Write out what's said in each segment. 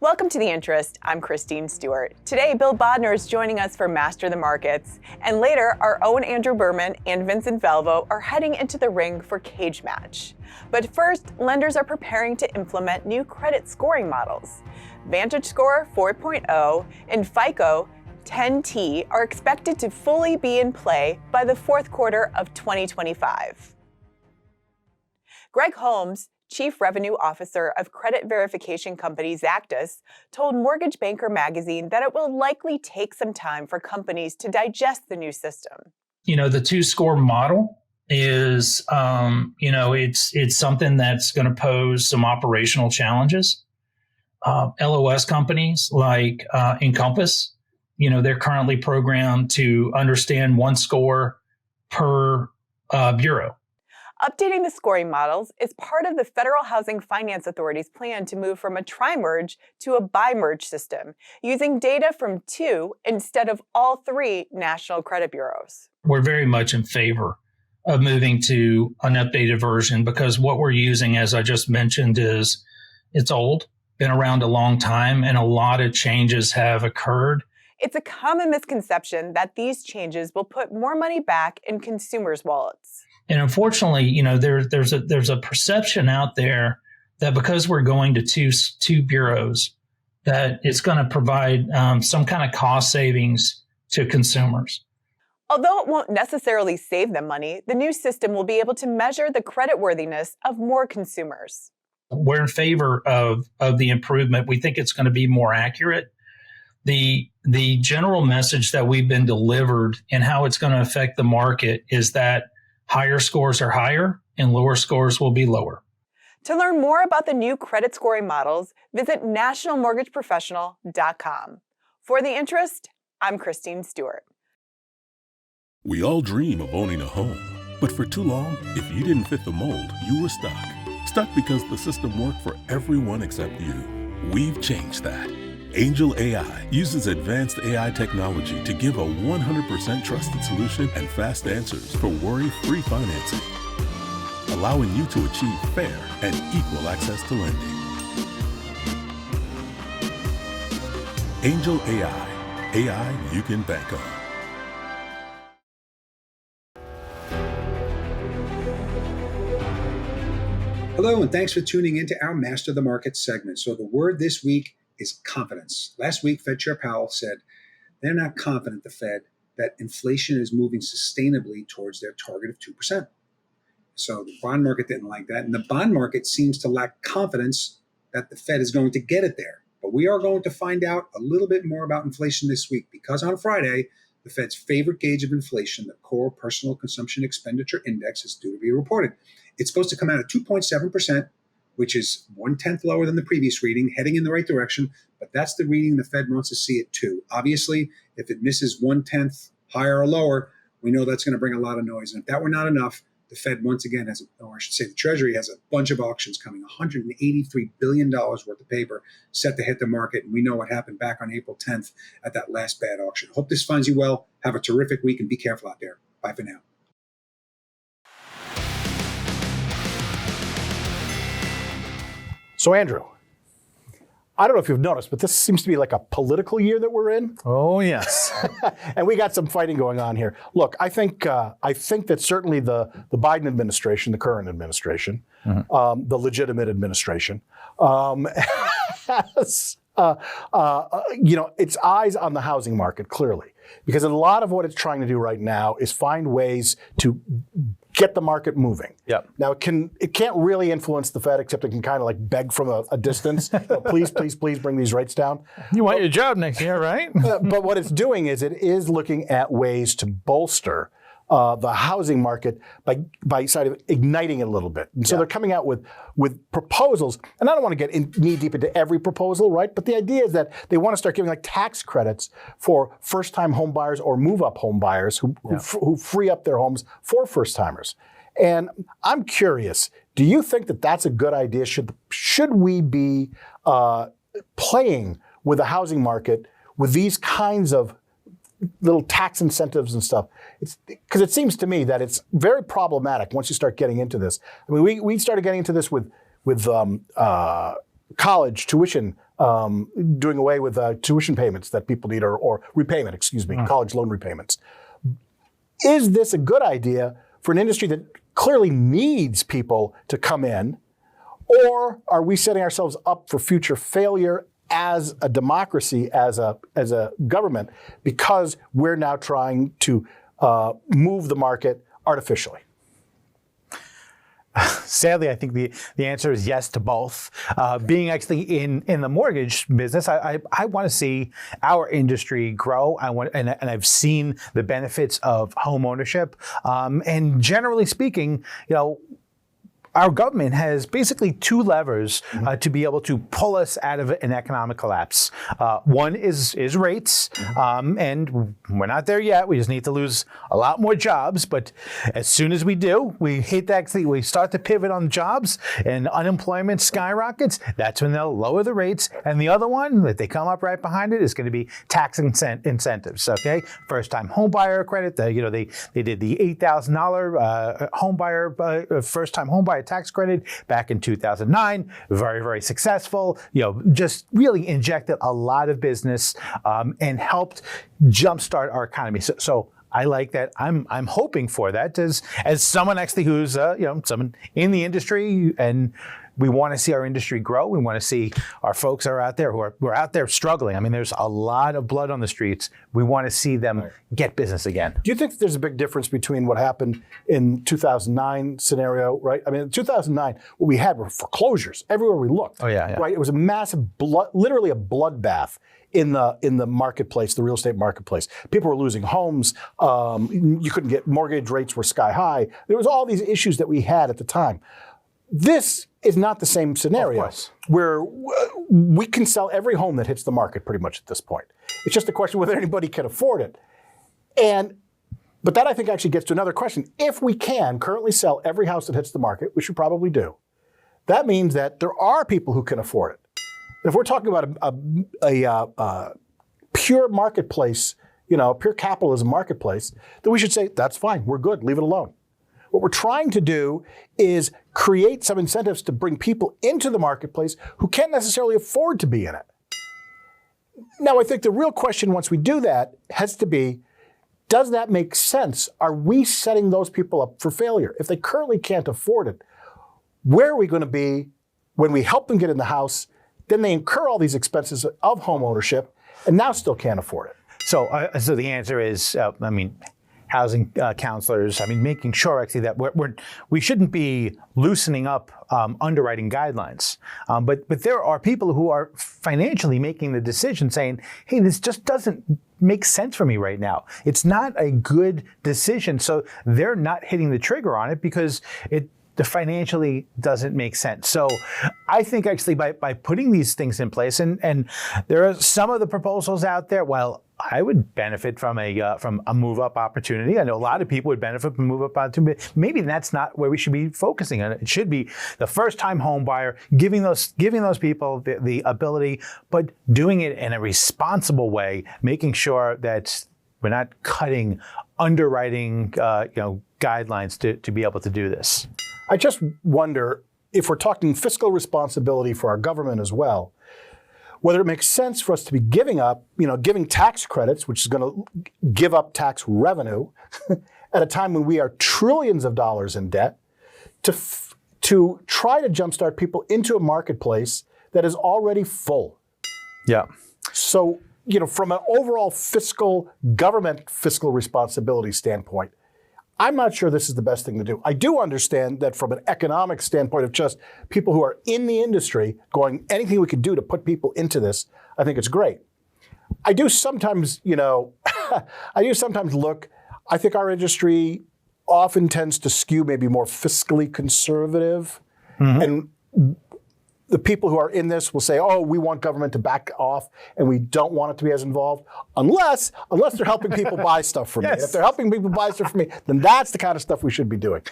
Welcome to The Interest. I'm Christine Stewart. Today, Bill Bodnar is joining us for Master the Markets. And later, our own Andrew Berman and Vincent Valvo are heading into the ring for cage match. But first, lenders are preparing to implement new credit scoring models. VantageScore 4.0 and FICO 10T are expected to fully be in play by the fourth quarter of 2025. Greg Holmes, Chief Revenue Officer of credit verification company Zactus, told Mortgage Banker magazine that it will likely take some time for companies to digest the new system. The two-score model is, it's something that's going to pose some operational challenges. LOS companies like Encompass, they're currently programmed to understand one score per bureau. Updating the scoring models is part of the Federal Housing Finance Authority's plan to move from a tri-merge to a bi-merge system, using data from two instead of all three national credit bureaus. We're very much in favor of moving to an updated version because what we're using, as I just mentioned, it's old, been around a long time, and a lot of changes have occurred. It's a common misconception that these changes will put more money back in consumers' wallets. And unfortunately, there's a perception out there that because we're going to two bureaus, that it's going to provide some kind of cost savings to consumers. Although it won't necessarily save them money, the new system will be able to measure the creditworthiness of more consumers. We're in favor of the improvement. We think it's going to be more accurate. The general message that we've been delivered and how it's going to affect the market is that higher scores are higher and lower scores will be lower. To learn more about the new credit scoring models, visit nationalmortgageprofessional.com. For The Interest, I'm Christine Stewart. We all dream of owning a home, but for too long, if you didn't fit the mold, you were stuck. Stuck because the system worked for everyone except you. We've changed that. Angel AI uses advanced AI technology to give a 100% trusted solution and fast answers for worry-free financing, allowing you to achieve fair and equal access to lending. Angel AI. AI you can bank on. Hello, and thanks for tuning into our Master the Market segment. So the word this week is confidence. Last week, Fed Chair Powell said they're not confident, the Fed, that inflation is moving sustainably towards their target of 2%. So the bond market didn't like that. And the bond market seems to lack confidence that the Fed is going to get it there. But we are going to find out a little bit more about inflation this week because on Friday, the Fed's favorite gauge of inflation, the Core Personal Consumption Expenditure Index, is due to be reported. It's supposed to come out at 2.7%, which is 1/10 lower than the previous reading, heading in the right direction, but that's the reading the Fed wants to see it too. Obviously, if it misses 1/10 higher or lower, we know that's going to bring a lot of noise. And if that were not enough, the Fed once again has, or I should say the Treasury has a bunch of auctions coming, $183 billion worth of paper set to hit the market. And we know what happened back on April 10th at that last bad auction. Hope this finds you well. Have a terrific week and be careful out there. Bye for now. So, Andrew, I don't know if you've noticed, but this seems to be like a political year that we're in. Oh, yes. And we got some fighting going on here. Look, I think that certainly the Biden administration, the current administration, the legitimate administration, has its eyes on the housing market, clearly. Because a lot of what it's trying to do right now is find ways to get the market moving. Yep. Now, it can't really influence the Fed, except it can kind of like beg from a distance. Please bring these rates down. You want your job next year, right? But what it's doing is it is looking at ways to bolster the housing market by sort of igniting it a little bit. And so they're coming out with proposals, and I don't want to get knee deep into every proposal, right? But the idea is that they want to start giving like tax credits for first-time home buyers or move-up home buyers who free up their homes for first-timers. And I'm curious, do you think that that's a good idea? Should we be playing with the housing market with these kinds of little tax incentives and stuff? Because it seems to me that it's very problematic once you start getting into this. I mean, we started getting into this with college tuition doing away with tuition payments that people need or repayment, college loan repayments. Is this a good idea for an industry that clearly needs people to come in, or are we setting ourselves up for future failure as a democracy, as a government, because we're now trying to move the market artificially? Sadly, I think the answer is yes to both. Being actually in the mortgage business, I want to see our industry grow. And I've seen the benefits of home ownership. And generally speaking, our government has basically two levers to be able to pull us out of an economic collapse. One is rates, and we're not there yet. We just need to lose a lot more jobs. But as soon as we do, we start to pivot on jobs, and unemployment skyrockets. That's when they'll lower the rates. And the other one that they come up right behind it is going to be tax incentives. Okay, first-time home buyer credit. They did the $8,000 first-time home buyer tax credit back in 2009. Very, very successful. Just really injected a lot of business and helped jumpstart our economy. So I like that. I'm hoping for that as someone actually who's someone in the industry, and we want to see our industry grow. We want to see our folks are out there who are out there struggling. I mean, there's a lot of blood on the streets. We want to see them get business again. Do you think there's a big difference between what happened in 2009 scenario, right? I mean, in 2009, what we had were foreclosures everywhere we looked. Oh, yeah. Right? It was a massive, literally a bloodbath in the marketplace, the real estate marketplace. People were losing homes. You couldn't get mortgage rates were sky high. There was all these issues that we had at the time. This is not the same scenario where we can sell every home that hits the market pretty much at this point. It's just a question whether anybody can afford it. But that I think actually gets to another question. If we can currently sell every house that hits the market, which we probably do, that means that there are people who can afford it. If we're talking about a pure marketplace, pure capitalism marketplace, then we should say, that's fine, we're good, leave it alone. What we're trying to do is create some incentives to bring people into the marketplace who can't necessarily afford to be in it. Now, I think the real question once we do that has to be, does that make sense? Are we setting those people up for failure? If they currently can't afford it, where are we going to be when we help them get in the house, then they incur all these expenses of home ownership and now still can't afford it? So the answer is, housing counselors, making sure actually that we shouldn't be loosening up underwriting guidelines. But there are people who are financially making the decision saying, hey, this just doesn't make sense for me right now. It's not a good decision. So they're not hitting the trigger on it because the financially doesn't make sense. So I think actually by putting these things in place, and there are some of the proposals out there, while I would benefit from a move-up opportunity. I know a lot of people would benefit from a move-up opportunity. Maybe that's not where we should be focusing on. It should be the first-time home buyer, giving those people the ability, but doing it in a responsible way, making sure that we're not cutting underwriting guidelines to be able to do this. I just wonder if we're talking fiscal responsibility for our government as well, whether it makes sense for us to be giving tax credits, which is going to give up tax revenue at a time when we are trillions of dollars in debt, to try to jumpstart people into a marketplace that is already full. Yeah. So, from an overall government fiscal responsibility standpoint, I'm not sure this is the best thing to do. I do understand that from an economic standpoint of just people who are in the industry going, anything we could do to put people into this, I think it's great. I do sometimes, look, I think our industry often tends to skew maybe more fiscally conservative. Mm-hmm. And the people who are in this will say, oh, we want government to back off and we don't want it to be as involved unless they're helping people buy stuff from Yes. me. If they're helping people buy stuff from me, then that's the kind of stuff we should be doing.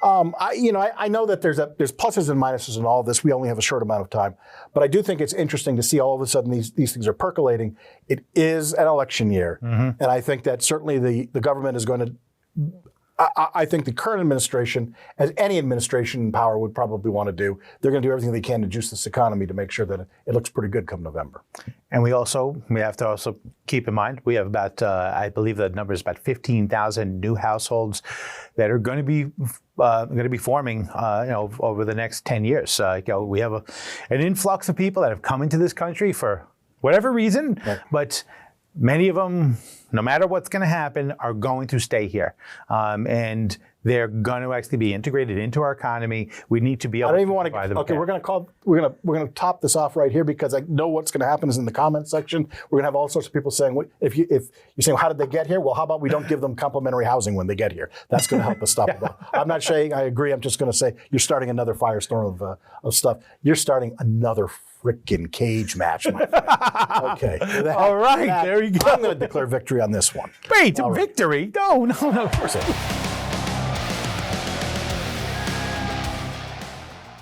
I know that there's pluses and minuses in all of this. We only have a short amount of time. But I do think it's interesting to see all of a sudden these things are percolating. It is an election year. Mm-hmm. And I think that certainly the government is going to I think the current administration, as any administration in power would probably want to do, they're going to do everything they can to juice this economy to make sure that it looks pretty good come November. And we have to also keep in mind, we have about, I believe the number is about 15,000 new households that are going to be forming, over the next 10 years. We have an influx of people that have come into this country for whatever reason, but many of them, no matter what's going to happen, are going to stay here, and they're going to actually be integrated into our economy. We need to be able. I don't even to want to. provide them Okay, care. we're gonna top this off right here because I know what's going to happen is in the comment section. We're gonna have all sorts of people saying, if you're saying, how did they get here? Well, how about we don't give them complimentary housing when they get here? That's going to help us stop it. I'm not saying I agree. I'm just going to say you're starting another firestorm of stuff. You're starting another frickin' cage match, my friend. Okay. All right, there you go. I'm going to declare victory on this one. Wait, victory? No, of course not.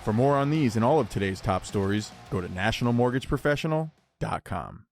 For more on these and all of today's top stories, go to nationalmortgageprofessional.com.